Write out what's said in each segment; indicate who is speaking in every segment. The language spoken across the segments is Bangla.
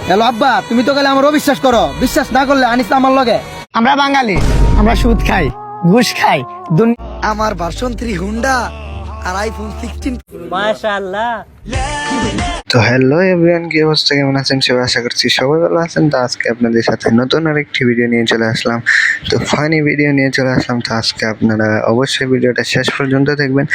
Speaker 1: হ্যালো আব্বা, তুমি তো গেলে আমার অবিশ্বাস করো, বিশ্বাস না করলে আনিস আমার লগে।
Speaker 2: আমরা বাঙালি, আমরা সুদ খাই, ঘুষ খাই।
Speaker 1: আমার ভার্সন 3 হুন্ডা আর আইফোন 16।
Speaker 3: মাশাআল্লাহ।
Speaker 4: তো হ্যালো এভরিওয়ান, কি অবস্থা, কেমন আছেন সবাই? আশা করছি সবাই ভালো আছেন। তো আজকে আপনাদের সাথে নতুন আরেকটি ভিডিও নিয়ে চলে আসলাম। তো ফানি ভিডিও নিয়ে চলে আসলাম। তো আজকে আপনারা অবশ্যই ভিডিওটা শেষ পর্যন্ত দেখবেন,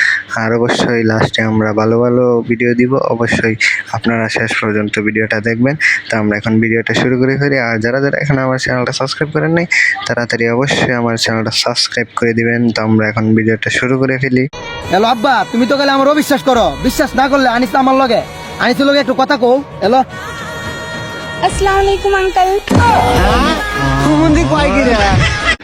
Speaker 4: আর অবশ্যই লাস্টে আমরা ভালো ভালো ভিডিও দিব। অবশ্যই আপনারা শেষ পর্যন্ত ভিডিওটা দেখবেন। তো আমরা এখন ভিডিওটা শুরু করে ফেলি। আর যারা যারা এখন আমার চ্যানেলটা সাবস্ক্রাইব করেন নাই, তাড়াতাড়ি অবশ্যই আমার চ্যানেলটা সাবস্ক্রাইব করে দিবেন। তো আমরা এখন ভিডিওটা শুরু করে ফেলি।
Speaker 1: হ্যালো আব্বা, তুমি তো গেলে আমার অবিশ্বাস করো, বিশ্বাস না করলে আনিস আমার লগে। আনিসের লগে একটু কথা কও। হ্যালো
Speaker 5: अस्सलाम वालेकुम अंकल।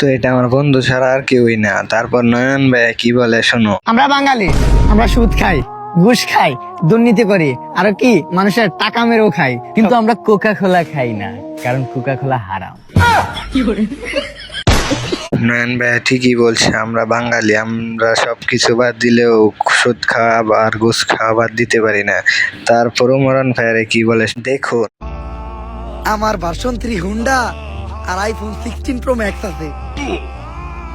Speaker 4: তো এটা আমার বন্ধু ছাড়া আর কেউই না। তারপর নয়ন ভাই কি বলে শোনো।
Speaker 2: আমরা বাঙালি, আমরা সুদ খাই, ঘুষ খাই, দুর্নীতি করি, আর কি মানুষের টাকা মেরেও খাই।
Speaker 3: কিন্তু আমরা কোকা কোলা খাই না, কারণ কোকা কোলা হারাম।
Speaker 4: নয়ন ভাই ঠিকই বলছে, আমরা বাঙালি, আমরা সবকিছু বাদ দিলেও সুদ খাওয়া আর ঘুষ খাওয়া বাদ দিতে পারি না। তারপরও মরণ ভাইয়ারে কি বলে দেখুন।
Speaker 1: আমার ভার্সন 3 হুন্ডা আর আইফোন 16 প্রো ম্যাক্স আছে।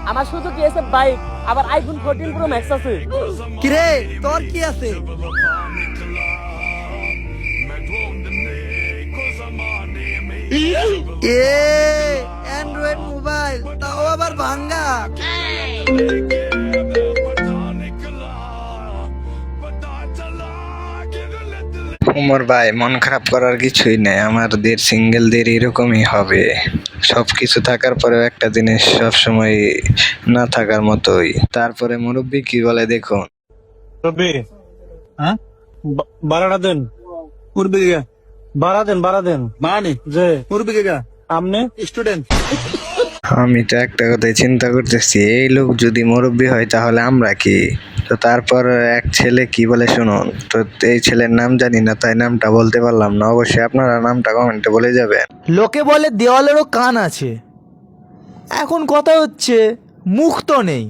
Speaker 3: আমার শুধু কি আছে বাইক, আবার আইফোন 14 প্রো ম্যাক্স আছে।
Speaker 1: কিরে তোর কি আছে? অ্যান্ড্রয়েড মোবাইল, তাও আবার ভাঙ্গা।
Speaker 4: উমর ভাই, মন খারাপ করার কিছুই নেই, আমাদের সিঙ্গেলদের এরকমই হবে। সবকিছু থাকার পরেও একটা জিনিস সবসময় না থাকার মতোই। তারপরে মুরব্বী কি বলে দেখুন।
Speaker 6: রবি, হ্যাঁ বাড়াটা দেন মুরবি গা, বাড়া দেন মানে যে মুরবি গা আমনে স্টুডেন্ট।
Speaker 4: আমি তো একটা কথাই চিন্তা করতেছি, এই লোক যদি মুরব্বী হয় তাহলে আমরা কি? তো তারপর এক ছেলে কি বলে শুনুন। তো এই ছেলের নাম জানি না, তাই নামটা বলতে পারলাম না। অবশ্যই আপনারা নামটা কমেন্টে বলে যাবেন।
Speaker 7: লোকে বলে দেওয়ালেরও কান আছে। এখন কথা হচ্ছে মুখ তো নেই,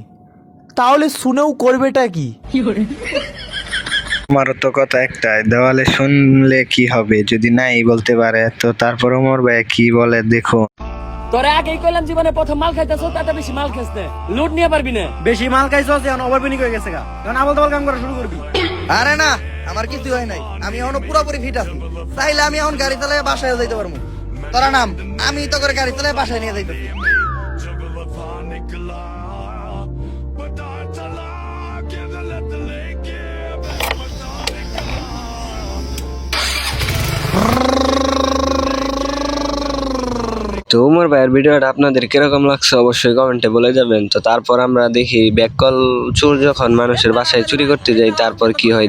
Speaker 7: তাহলে শুনেও করবেটা কি?
Speaker 4: আমারও তো কথা একটাই, দেওয়ালে শুনলে কি হবে যদি নাই বলতে পারে। তো তারপর ওমর ভাই কি বলে দেখুন।
Speaker 3: তোরে আগেই কইলাম জীবনে প্রথম মাল খাইতেছ, তাতে বেশি মাল খাস না, লুট নিয়ে পারবি না।
Speaker 2: বেশি মাল খাইছস, এখন ওভারপিনিক হয়ে গেছে গা, এখন আবল তাবল কাম করা শুরু করবি।
Speaker 1: আরে না, আমার কিছু হয় নাই, আমি এখনো পুরোপুরি ফিট আছি। চাইলে আমি এখন গাড়ি চালিয়ে বাসায় যাইতে পারবো। তোরা নাম, আমি তো করে গাড়ি চালিয়ে বাসায় নিয়ে যাইতেছি।
Speaker 4: তো উমর ভাইয়ের ভিডিওটা আপনাদের কিরকম লাগছে অবশ্যই কমেন্টে বলে যাবেন। তো তারপর আমরা দেখি ব্যাককল চোর যখন মানুষের বাসায় চুরি করতে যাই তারপর কি হয়।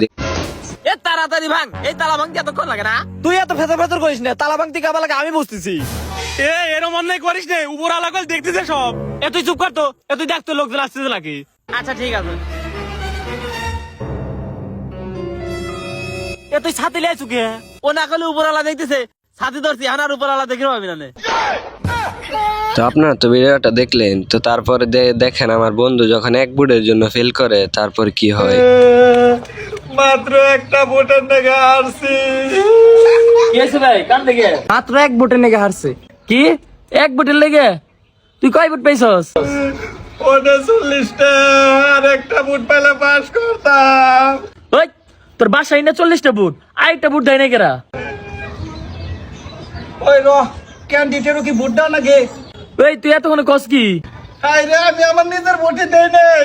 Speaker 3: এ তাড়াতাড়ি ভাঙ, এই তালা ভাঙতে এতক্ষণ লাগে না?
Speaker 2: তুই এত ফেতর ফেতর করিস না, তালা ভাঙতে কাবা লাগে আমি বুঝতেছি।
Speaker 6: এরম অন্যায় করিস নে, উপর আলাকল দেখতেছে সব।
Speaker 3: এ তুই চুপ কর তো, এ তুই দেখতো লোকজন আসতেছে নাকি? আচ্ছা ঠিক আছে। এ তুই ছাতি লাই চুকে, ও না করলে উপর আলা দেখতেছে, ছাতি ধরছি আর উপর আলা দেখে পাবি না।
Speaker 4: তো আপনারা তো ভিডিওটা দেখলেন। তো তারপরে দেখেন আমার বন্ধু যখন এক বুটের জন্য ফেল করে তারপর কি হয়।
Speaker 6: মাত্র একটা ভোটের টাকা আসছি।
Speaker 3: কি আছে ভাই, কান দেখে?
Speaker 2: মাত্র এক বুটের নেগে হারছে।
Speaker 3: কি এক বুটের লেগে? তুই কয় বুট পাইছস?
Speaker 6: 39টা, আর একটা ভোট পাইলে পাস করতাম।
Speaker 3: ওই তোর বাসায় না 40টা বুট, আরেকটা বুট দেয় না কেরা?
Speaker 6: ওই ক্যান্ডিডেটও কি ভোট দাও নাকি?
Speaker 3: ওই তুই এতক্ষণ কস কি?
Speaker 6: আরে আমি আমার নিজের ভোটই দেই নাই।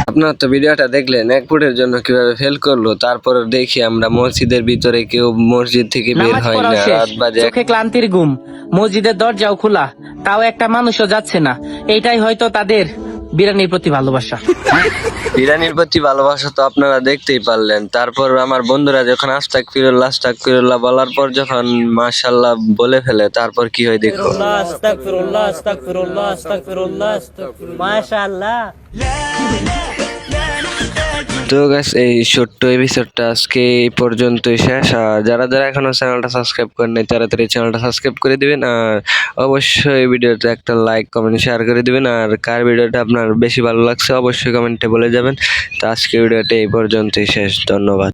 Speaker 4: আপনারা তো ভিডিওটা দেখলেন এক ফুটের জন্য কিভাবে ফেল করলো। তারপর দেখি আমরা মসজিদের ভিতরে কেউ মসজিদ থেকে বের
Speaker 3: নামাজ
Speaker 4: হয়
Speaker 3: পড়া
Speaker 4: না,
Speaker 3: শেষ,
Speaker 4: রাত বাজে
Speaker 3: চোখে ক্লান্তির ঘুম, মসজিদের দরজাও খোলা, তাও একটা মানুষও যাচ্ছে না। এইটাই হয়তো তাদের বিরানির প্রতি ভালোবাসা।
Speaker 4: বিরিয়ানির প্রতি ভালোবাসা তো আপনারা দেখতেই পারলেন। তারপর আমার বন্ধুরা যখন আস্তাগফিরুল্লাহ বলার পর যখন মাশাআল্লাহ বলে ফেলে তারপর কি হয় দেখো।
Speaker 3: আস্তাগফিরুল্লাহ, আস্তাগফিরুল্লাহ, আস্তাগফিরুল্লাহ, মাশাআল্লাহ।
Speaker 4: তো গাইস, এই ছোট্ট এপিসোডটা আজকে এই পর্যন্তই শেষ। আর যারা যারা এখনো চ্যানেলটা সাবস্ক্রাইব করেন নাই তাড়াতাড়ি চ্যানেলটা সাবস্ক্রাইব করে দিবেন। আর অবশ্যই ভিডিওতে একটা লাইক কমেন্ট শেয়ার করে দিবেন। আর কার ভিডিওটা আপনার বেশি ভালো লাগছে অবশ্যই কমেন্টে বলে যাবেন। তো আজকে ভিডিওটা এই পর্যন্তই শেষ, ধন্যবাদ।